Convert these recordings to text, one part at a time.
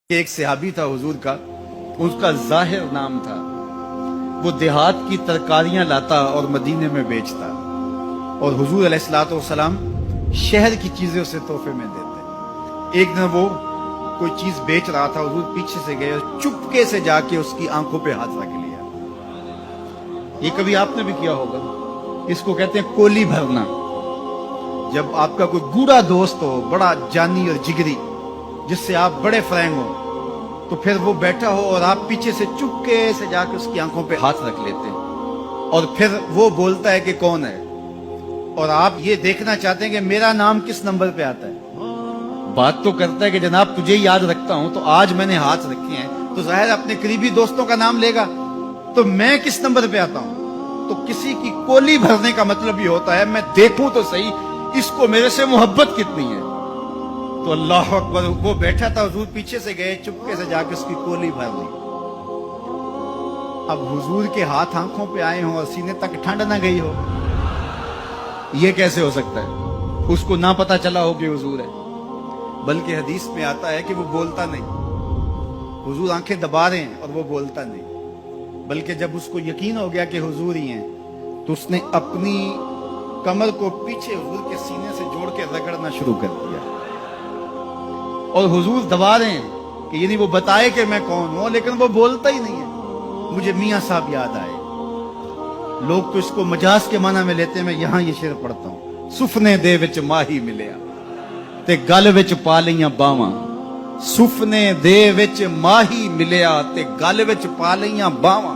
ایک صحابی تھا حضور کا، اس کا ظاہر نام تھا، وہ دیہات کی ترکاریاں لاتا اور مدینے میں بیچتا، اور حضور علیہ الصلوۃ والسلام شہر کی چیزیں اسے تحفے میں دیتے۔ ایک دن وہ کوئی چیز بیچ رہا تھا، حضور پیچھے سے گئے اور چپکے سے جا کے اس کی آنکھوں پہ ہاتھ رکھ لیا۔ یہ کبھی آپ نے بھی کیا ہوگا، اس کو کہتے ہیں کولی بھرنا۔ جب آپ کا کوئی گوڑا دوست ہو، بڑا جانی اور جگری، جس سے آپ بڑے فرینگ ہو، تو پھر وہ بیٹھا ہو اور آپ پیچھے سے چپکے سے جا کے اس کی آنکھوں پہ ہاتھ رکھ لیتے ہیں، اور پھر وہ بولتا ہے کہ کون ہے، اور آپ یہ دیکھنا چاہتے ہیں کہ میرا نام کس نمبر پہ آتا ہے۔ بات تو کرتا ہے کہ جناب تجھے یاد رکھتا ہوں، تو آج میں نے ہاتھ رکھے ہیں تو ظاہر اپنے قریبی دوستوں کا نام لے گا، تو میں کس نمبر پہ آتا ہوں۔ تو کسی کی کولی بھرنے کا مطلب یہ ہوتا ہے میں دیکھوں تو صحیح اس کو میرے سے محبت کتنی ہے۔ تو اللہ اکبر، وہ بیٹھا تھا، حضور پیچھے سے گئے، چپکے سے جا کے اس کی کولی بھر لی۔ اب حضور کے ہاتھ آنکھوں پہ آئے ہوں اور سینے تک ٹھنڈ نہ گئی ہو، یہ کیسے ہو سکتا ہے؟ اس کو نہ پتا چلا ہو کہ حضور ہے، بلکہ حدیث میں آتا ہے کہ وہ بولتا نہیں۔ حضور آنکھیں دبا رہے ہیں اور وہ بولتا نہیں، بلکہ جب اس کو یقین ہو گیا کہ حضور ہی ہیں، تو اس نے اپنی کمر کو پیچھے حضور کے سینے سے جوڑ کے رگڑنا شروع کر دیا، اور حضور دبا رہے ہیں کہ یعنی وہ بتائے کہ میں کون ہوں، لیکن وہ بولتا ہی نہیں ہے۔ مجھے میاں صاحب یاد آئے، لوگ تو اس کو مجاز کے معنی میں لیتے ہیں، میں یہاں یہ شعر پڑھتا ہوں۔ سفنے دے وچ ماہی ملیا تے گل وچ پا لیاں باواں، سفنے دے وچ ماہی ملیا تے گل وچ پا لیاں باواں،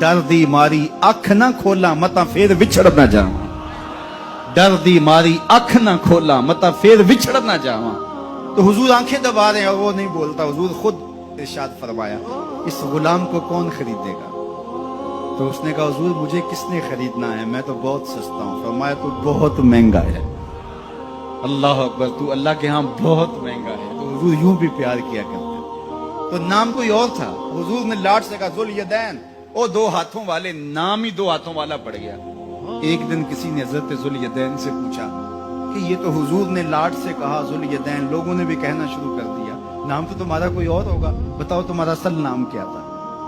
ڈر دی ماری اکھ نہ کھولاں متاں پھر وچھڑ نہ جاواں، ڈر دی ماری اکھ نہ کھولاں متاں پھر وچھڑ نہ جاواں۔ تو حضور آنکھیں دبا رہے ہیں اور وہ نہیں بولتا۔ حضور خود ارشاد فرمایا، اس غلام کو کون خریدے گا؟ تو اس نے کہا حضور مجھے کس نے خریدنا ہے، میں تو بہت سستا ہوں۔ فرمایا تو بہت مہنگا ہے۔ اللہ اکبر، تو اللہ کے ہاں بہت مہنگا ہے۔ تو حضور یوں بھی پیار کیا کرتے ہیں۔ تو نام کوئی اور تھا، حضور نے لاٹ سے کہا ذوالیدین، او دو ہاتھوں والے، نام ہی دو ہاتھوں والا پڑ گیا۔ ایک دن کسی نے حضرت ذوالیدین سے پوچھا کہ یہ تو حضور نے لاٹ سے کہا ذوالیدین، لوگوں نے بھی کہنا شروع کر دیا، نام تو تمہارا کوئی اور ہوگا، بتاؤ تمہارا اصل نام کیا تھا؟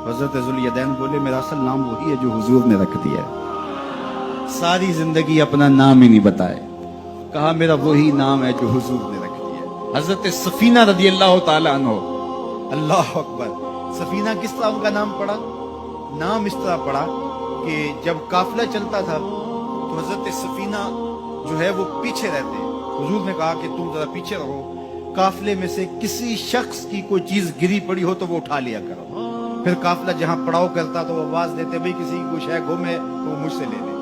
حضرت ذوالیدین بولے میرا اصل نام وہی ہے جو حضور نے رکھ دیا ہے۔ ساری زندگی اپنا نام ہی نہیں بتائے، کہا میرا وہی نام ہے جو حضور نے رکھ دیا ہے۔ حضرت سفینہ رضی اللہ تعالیٰ عنہ، اللہ اکبر، سفینہ کس طرح ان کا نام پڑا؟ نام اس طرح پڑا کہ جب قافلہ چلتا تھا تو حضرت سفینہ جو ہے وہ پیچھے رہتے، حضور نے کہا کہ تم ذرا پیچھے رہو، قافلے میں سے کسی شخص کی کوئی چیز گری پڑی ہو تو وہ اٹھا لیا کرو۔ پھر قافلہ جہاں پڑاؤ کرتا تو وہ آواز دیتے بھئی کسی کی کوئی شے گم ہے تو وہ مجھ سے لے لے۔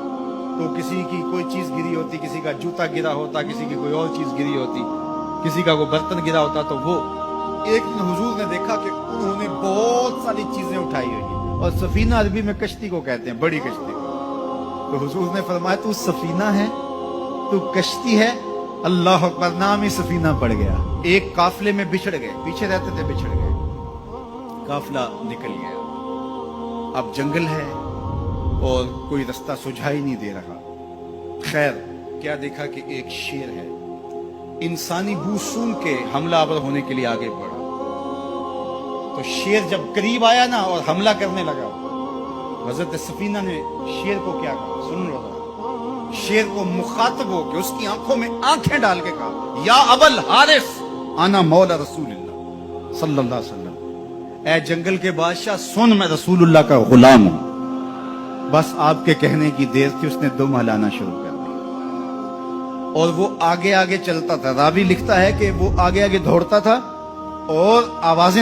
تو کسی کی کوئی چیز گری ہوتی، کسی کا جوتا گرا ہوتا، کسی کی کوئی اور چیز گری ہوتی، کسی کا کوئی برتن گرا ہوتا، تو وہ ایک دن حضور نے دیکھا کہ انہوں نے بہت ساری چیزیں اٹھائی ہوئی، اور سفینہ عربی میں کشتی کو کہتے ہیں، بڑی کشتی کو۔ تو حضور نے فرمایا تو سفینہ ہے، تو کشتی ہے؟ اللہ اکبر، نام ہی سفینہ پڑ گیا۔ ایک قافلے میں بچھڑ گئے، پیچھے رہتے تھے، بچھڑ گئے، قافلہ نکل گیا۔ اب جنگل ہے اور کوئی رستہ سجھائی نہیں دے رہا۔ خیر کیا دیکھا کہ ایک شیر ہے، انسانی بو سونگ کے حملہ آور ہونے کے لیے آگے بڑھا۔ تو شیر جب قریب آیا نا اور حملہ کرنے لگا، حضرت سفینہ نے شیر کو کیا کہا، سن لو ذرا۔ شیر کو مخاطب ہو کے اس کی آنکھوں میں آنکھیں ڈال کے کہا، یا ابل حارث انا مولا رسول اللہ صلی اللہ علیہ وسلم، اے جنگل کے بادشاہ سن، میں رسول اللہ کا غلام ہوں۔ بس آپ کے کہنے کی دیر تھی، اس نے دم ہلانا شروع کر دیا، اور وہ آگے آگے چلتا تھا۔ راوی لکھتا ہے کہ وہ آگے آگے دوڑتا تھا اور آوازیں